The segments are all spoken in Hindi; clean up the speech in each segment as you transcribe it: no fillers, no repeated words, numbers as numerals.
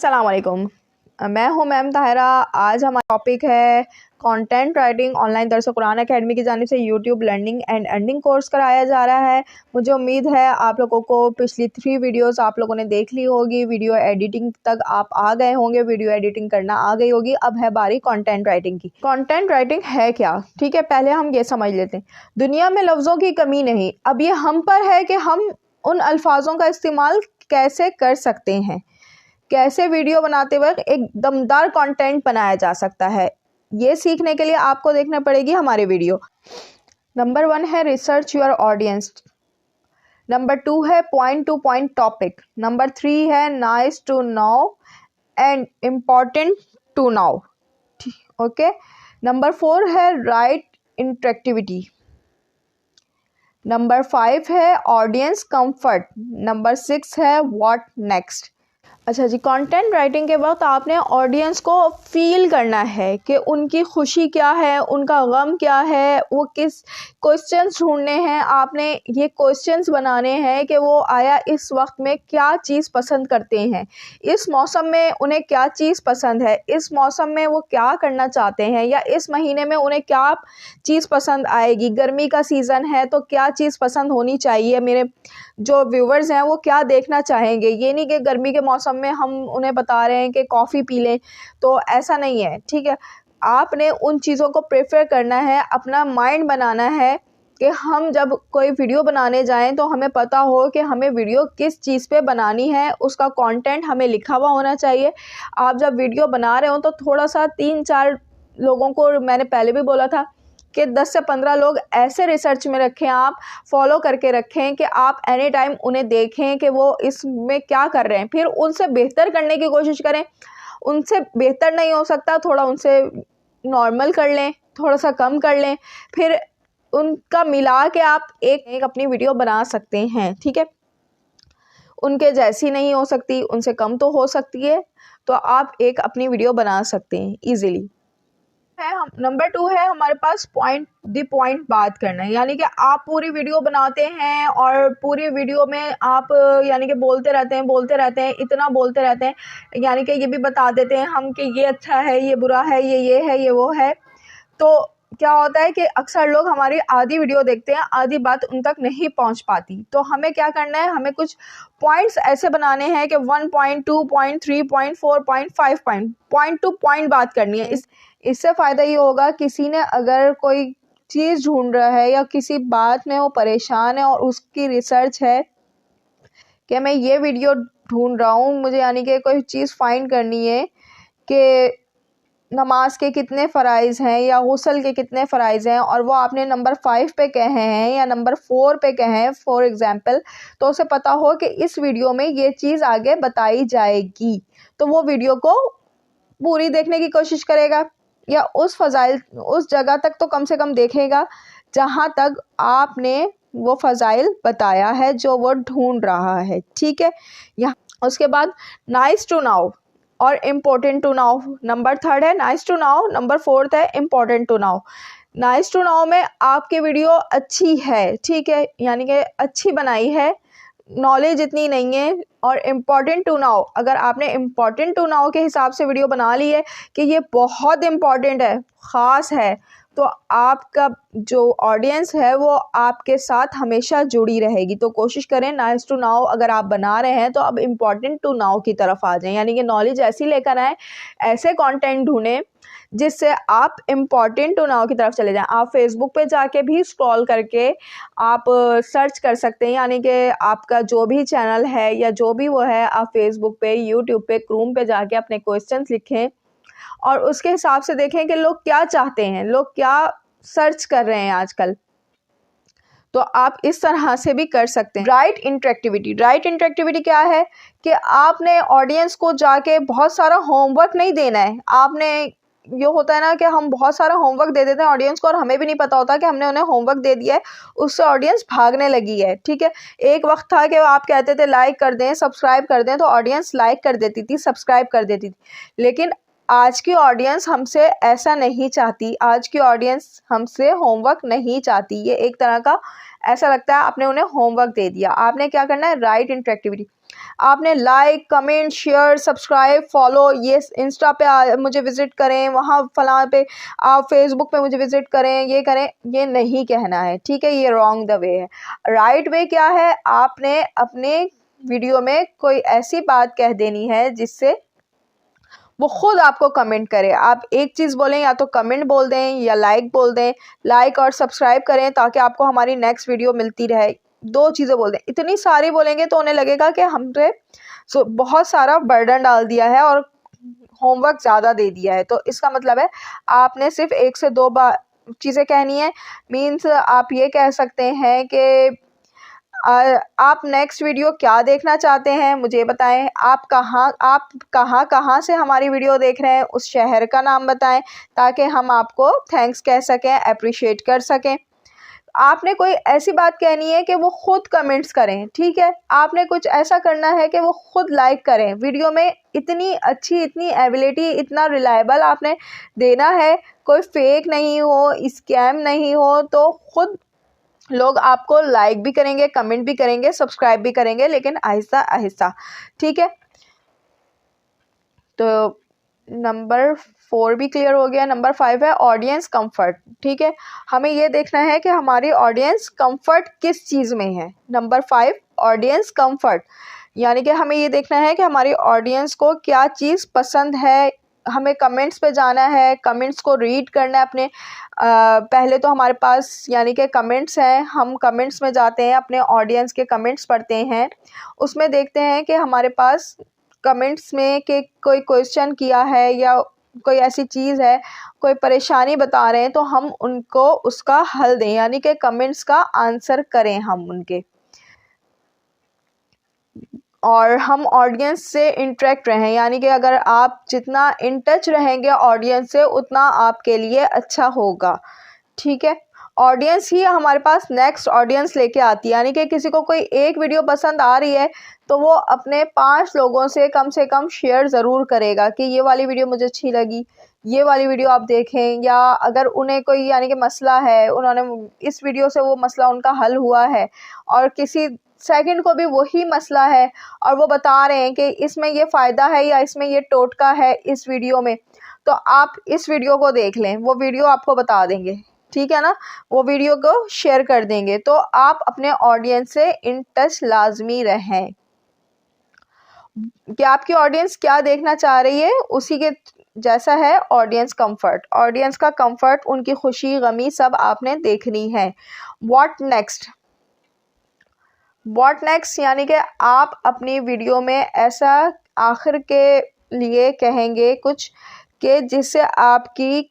अस्सलाम वालेकुम। मैं हूं मैम ताहिरा। आज हमारा टॉपिक है कंटेंट राइटिंग। ऑनलाइन दरस कुरान एकेडमी की जानिब से YouTube learning and earning course कराया जा रहा है। मुझे उम्मीद है आप लोगों को पिछली 3 वीडियोस आप लोगों ने देख ली होगी। वीडियो एडिटिंग तक आप आ गए होंगे, वीडियो एडिटिंग करना आ गई होगी। अब है बारी कंटेंट राइटिंग की। कंटेंट राइटिंग है क्या, ठीक है, पहले हम ये समझ लेते हैं। दुनिया में लफ्ज़ों की कमी नहीं, अब ये हम पर है कि हम उन अल्फाजों का इस्तेमाल कैसे कर सकते हैं, कैसे वीडियो बनाते वक्त एक दमदार कंटेंट बनाया जा सकता है। ये सीखने के लिए आपको देखना पड़ेगी हमारे वीडियो। नंबर 1 है रिसर्च योर ऑडियंस। नंबर 2 है point to point topic. Number 3 है nice to know and important to know. Okay. Number 4 है राइट इंटरेक्टिविटी। नंबर 5 है ऑडियंस कंफर्ट। नंबर 6 है व्हाट नेक्स्ट। अच्छा जी, कंटेंट राइटिंग के वक्त आपने ऑडियंस को फील करना है कि उनकी खुशी क्या है, उनका गम क्या है, वो किस क्वेश्चंस ढूंढने हैं। आपने ये क्वेश्चंस बनाने हैं कि वो आया इस वक्त में क्या चीज़ पसंद करते हैं, इस मौसम में उन्हें क्या चीज़ पसंद है, इस मौसम में वो क्या करना चाहते हैं, या इस महीने में उन्हें क्या चीज़ पसंद आएगी। गर्मी का सीज़न है तो क्या चीज़ पसंद होनी चाहिए, मेरे जो व्यूवर्स हैं वो क्या देखना चाहेंगे। ये नहीं कि गर्मी के मौसम में हम उन्हें बता रहे हैं कि कॉफ़ी पी लें, तो ऐसा नहीं है, ठीक है। आपने उन चीज़ों को प्रेफर करना है, अपना माइंड बनाना है कि हम जब कोई वीडियो बनाने जाएं तो हमें पता हो कि हमें वीडियो किस चीज़ पे बनानी है, उसका कंटेंट हमें लिखा हुआ होना चाहिए। आप जब वीडियो बना रहे हो तो थोड़ा सा 3-4 लोगों को, मैंने पहले भी बोला था कि 10 से 15 लोग ऐसे रिसर्च में रखें, आप फॉलो करके रखें कि आप एनी टाइम उन्हें देखें कि वो इसमें क्या कर रहे हैं, फिर उनसे बेहतर करने की कोशिश करें। उनसे बेहतर नहीं हो सकता, थोड़ा उनसे नॉर्मल कर लें, थोड़ा सा कम कर लें, फिर उनका मिला के आप एक अपनी वीडियो बना सकते हैं, ठीक है। उनके जैसी नहीं हो सकती, उनसे कम तो हो सकती है, तो आप एक अपनी वीडियो बना सकते हैं ईजिली। नंबर 2 है हमारे पास पॉइंट द पॉइंट बात करना है, यानी कि आप पूरी वीडियो बनाते हैं और पूरी वीडियो में आप यानी कि बोलते रहते हैं, इतना बोलते रहते हैं, यानी कि ये भी बता देते हैं हम कि ये अच्छा है, ये बुरा है, ये है, ये वो है। तो क्या होता है कि अक्सर लोग हमारी आधी वीडियो देखते हैं, आधी बात उन तक नहीं पहुंच पाती। तो हमें क्या करना है, हमें कुछ पॉइंट्स ऐसे बनाने हैं कि 1 point, 2 point, 3 point, 4 point, 5 point to point बात करनी है। इससे फ़ायदा ये होगा, किसी ने अगर कोई चीज़ ढूंढ रहा है या किसी बात में वो परेशान है और उसकी रिसर्च है कि मैं ये वीडियो ढूंढ रहा हूँ, मुझे यानी कि कोई चीज़ फाइंड करनी है कि नमाज के कितने फ़राइज़ हैं या गुस्ल के कितने फ़राइज़ हैं, और वो आपने नंबर 5 पे कहे हैं या नंबर 4 पे कहे हैं फॉर एग्ज़ाम्पल, तो उसे पता हो कि इस वीडियो में ये चीज़ आगे बताई जाएगी, तो वो वीडियो को पूरी देखने की कोशिश करेगा, या उस जगह तक तो कम से कम देखेगा जहाँ तक आपने वो फ़ज़ाइल बताया है जो वो ढूंढ रहा है, ठीक है। यहाँ उसके बाद नाइस टू नाउ और इम्पोर्टेंट टू नाउ। नंबर 3 है नाइस टू नाउ, नंबर 4 है important to now. Nice to now में आपकी वीडियो अच्छी है, ठीक है, यानी कि अच्छी बनाई है, नॉलेज इतनी नहीं है। और इम्पॉर्टेंट टू नाउ, अगर आपने इम्पॉर्टेंट टू नाउ के हिसाब से वीडियो बना ली है कि ये बहुत इम्पॉर्टेंट है, ख़ास है, तो आपका जो ऑडियंस है वो आपके साथ हमेशा जुड़ी रहेगी। तो कोशिश करें नाइस टू नाउ अगर आप बना रहे हैं तो अब इम्पॉर्टेंट टू नाउ की तरफ आ जाएं, यानी कि नॉलेज ऐसी लेकर आएँ, ऐसे कंटेंट ढूंढें जिससे आप इम्पॉर्टेंट टू नाउ की तरफ चले जाएं। आप फेसबुक पे जाके भी स्क्रॉल करके आप सर्च कर सकते हैं, यानी कि आपका जो भी चैनल है या जो भी वो है, आप फेसबुक पे, यूट्यूब पे, क्रोम पे जाके अपने क्वेश्चंस लिखें और उसके हिसाब से देखें कि लोग क्या चाहते हैं, लोग क्या सर्च कर रहे हैं आजकल। तो आप इस तरह से भी कर सकते हैं। राइट इंटरेक्टिविटी क्या है कि आपने ऑडियंस को जाके बहुत सारा होमवर्क नहीं देना है। आपने, ये होता है ना कि हम बहुत सारा होमवर्क दे देते हैं ऑडियंस को और हमें भी नहीं पता होता कि हमने उन्हें होमवर्क दे दिया है, उससे ऑडियंस भागने लगी है, ठीक है। एक वक्त था कि आप कहते थे लाइक कर दें, सब्सक्राइब कर दें, तो ऑडियंस लाइक कर देती थी, सब्सक्राइब कर देती थी। लेकिन आज की ऑडियंस हमसे ऐसा नहीं चाहती, आज की ऑडियंस हमसे होमवर्क नहीं चाहती। ये एक तरह का ऐसा लगता है आपने उन्हें होमवर्क दे दिया। आपने क्या करना है, राइट इंटरेक्टिविटी। आपने like, comment, share, subscribe, follow, ये इंस्टा पे मुझे विज़िट करें, वहाँ फलां पे आप फेसबुक पे मुझे विज़िट करें, ये करें, ये नहीं कहना है, ठीक है। ये रॉन्ग द वे है। राइट वे क्या है, आपने अपने वीडियो में कोई ऐसी बात कह देनी है जिससे वो खुद आपको कमेंट करे। आप एक चीज़ बोलें, या तो कमेंट बोल दें या लाइक बोल दें। लाइक और सब्सक्राइब करें ताकि आपको हमारी नेक्स्ट वीडियो मिलती रहे। 2 चीज़ें बोल दें। इतनी सारी बोलेंगे तो उन्हें लगेगा कि हम पे बहुत सारा बर्डन डाल दिया है और होमवर्क ज़्यादा दे दिया है। तो इसका मतलब है आपने सिर्फ 1 से 2 बार चीज़ें कहनी है। मीन्स आप ये कह सकते हैं कि आप नेक्स्ट वीडियो क्या देखना चाहते हैं मुझे बताएं। आप कहाँ से हमारी वीडियो देख रहे हैं, उस शहर का नाम बताएं ताकि हम आपको थैंक्स कह सकें, अप्रिशिएट कर सकें। आपने कोई ऐसी बात कहनी है कि वो खुद कमेंट्स करें, ठीक है। आपने कुछ ऐसा करना है कि वो खुद लाइक करें। वीडियो में इतनी अच्छी, इतनी एबिलिटी, इतना रिलायबल आपने देना है, कोई फेक नहीं हो, स्कैम नहीं हो, तो खुद लोग आपको लाइक भी करेंगे, कमेंट भी करेंगे, सब्सक्राइब भी करेंगे, लेकिन आहिस्ता आहिस्ता, ठीक है। तो नंबर 4 भी क्लियर हो गया। नंबर 5 है ऑडियंस कंफर्ट, ठीक है। हमें ये देखना है कि हमारी ऑडियंस कंफर्ट किस चीज़ में है। नंबर 5 ऑडियंस कंफर्ट, यानी कि हमें ये देखना है कि हमारी ऑडियंस को क्या चीज़ पसंद है। हमें कमेंट्स पे जाना है, कमेंट्स को रीड करना है अपने। पहले तो हमारे पास यानी कि कमेंट्स हैं, हम कमेंट्स में जाते हैं, अपने ऑडियंस के कमेंट्स पढ़ते हैं। उसमें देखते हैं कि हमारे पास कमेंट्स में कि कोई क्वेश्चन किया है या कोई ऐसी चीज़ है, कोई परेशानी बता रहे हैं, तो हम उनको उसका हल दें, यानी कि कमेंट्स का आंसर करें हम उनके, और हम ऑडियंस से इंटरेक्ट रहें। यानी कि अगर आप जितना इन टच रहेंगे ऑडियंस से, उतना आपके लिए अच्छा होगा, ठीक है। ऑडियंस ही हमारे पास नेक्स्ट ऑडियंस लेके आती है। यानी कि किसी को कोई एक वीडियो पसंद आ रही है तो वो अपने 5 लोगों से कम शेयर ज़रूर करेगा कि ये वाली वीडियो मुझे अच्छी लगी, ये वाली वीडियो आप देखें। या अगर उन्हें कोई यानी कि मसला है, उन्होंने इस वीडियो से वो मसला उनका हल हुआ है और किसी सेकंड को भी वही मसला है और वो बता रहे हैं कि इसमें ये फ़ायदा है या इसमें ये टोटका है इस वीडियो में, तो आप इस वीडियो को देख लें, वो वीडियो आपको बता देंगे, ठीक है ना। वो वीडियो को शेयर कर देंगे। तो आप अपने ऑडियंस से इन टच लाजमी रहें कि आपकी ऑडियंस क्या देखना चाह रही है, उसी के जैसा है ऑडियंस कंफर्ट। ऑडियंस का कंफर्ट, उनकी खुशी गमी सब आपने देखनी है। व्हाट नेक्स्ट, व्हाट नेक्स्ट यानी कि आप अपनी वीडियो में ऐसा आखिर के लिए कहेंगे कुछ कि जिससे आपकी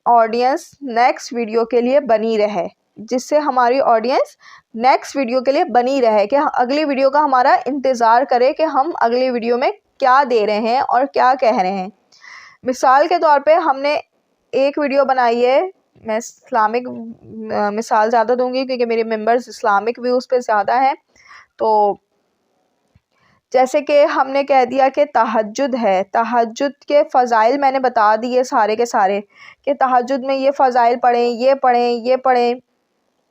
ऑडियंस नेक्स्ट वीडियो के लिए बनी रहे, जिससे हमारी ऑडियंस नेक्स्ट वीडियो के लिए बनी रहे, कि अगली वीडियो का हमारा इंतज़ार करे कि हम अगली वीडियो में क्या दे रहे हैं और क्या कह रहे हैं। मिसाल के तौर पे हमने एक वीडियो बनाई है, मैं इस्लामिक मिसाल ज़्यादा दूंगी क्योंकि मेरे मेंबर्स इस्लामिक व्यूज़ पे ज़्यादा हैं। तो जैसे कि हमने कह दिया कि तहज्जुद है, तहज्जुद के फ़ज़ाइल मैंने बता दिए सारे के सारे कि तहज्जुद में ये फ़ज़ाइल पढ़ें, ये पढ़ें, ये पढ़ें।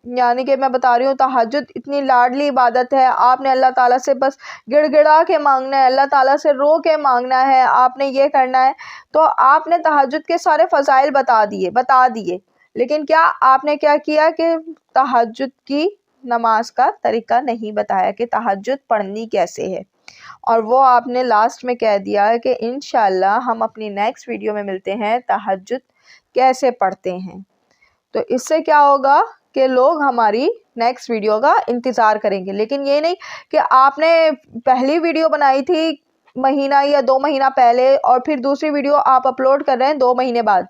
यानी कि मैं बता रही हूँ तहज्जुद इतनी लाडली इबादत है, आपने अल्लाह ताला से बस गिड़गिड़ा के मांगना है, अल्लाह ताला से रो के मांगना है, आपने ये करना है। तो आपने तहज्जुद के सारे फ़ज़ाइल बता दिए, लेकिन क्या आपने क्या किया कि तहज्जुद की नमाज का तरीका नहीं बताया कि तहज्जुद पढ़नी कैसे है। और वो आपने लास्ट में कह दिया है कि इंशाल्लाह हम अपनी नेक्स्ट वीडियो में मिलते हैं तहज्जुद कैसे पढ़ते हैं। तो इससे क्या होगा कि लोग हमारी नेक्स्ट वीडियो का इंतज़ार करेंगे। लेकिन ये नहीं कि आपने पहली वीडियो बनाई थी महीना या 2 महीना पहले और फिर दूसरी वीडियो आप अपलोड कर रहे हैं 2 महीने बाद,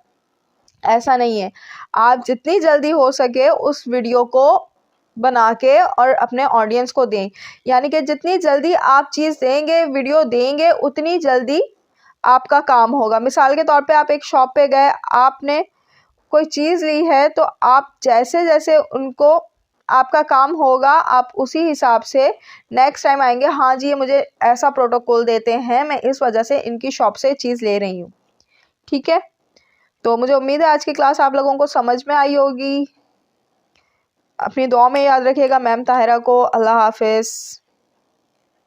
ऐसा नहीं है। आप जितनी जल्दी हो सके उस वीडियो को बना के और अपने ऑडियंस को दें। यानी कि जितनी जल्दी आप चीज़ देंगे, वीडियो देंगे, उतनी जल्दी आपका काम होगा। मिसाल के तौर पे आप एक शॉप पे गए, आपने कोई चीज़ ली है, तो आप जैसे जैसे उनको आपका काम होगा, आप उसी हिसाब से नेक्स्ट टाइम आएंगे, हाँ जी ये मुझे ऐसा प्रोटोकॉल देते हैं, मैं इस वजह से इनकी शॉप से चीज़ ले रही हूँ, ठीक है। तो मुझे उम्मीद है आज की क्लास आप लोगों को समझ में आई होगी। अपनी दुआ में याद रखिएगा मैम ताहिरा को। अल्लाह हाफिज़।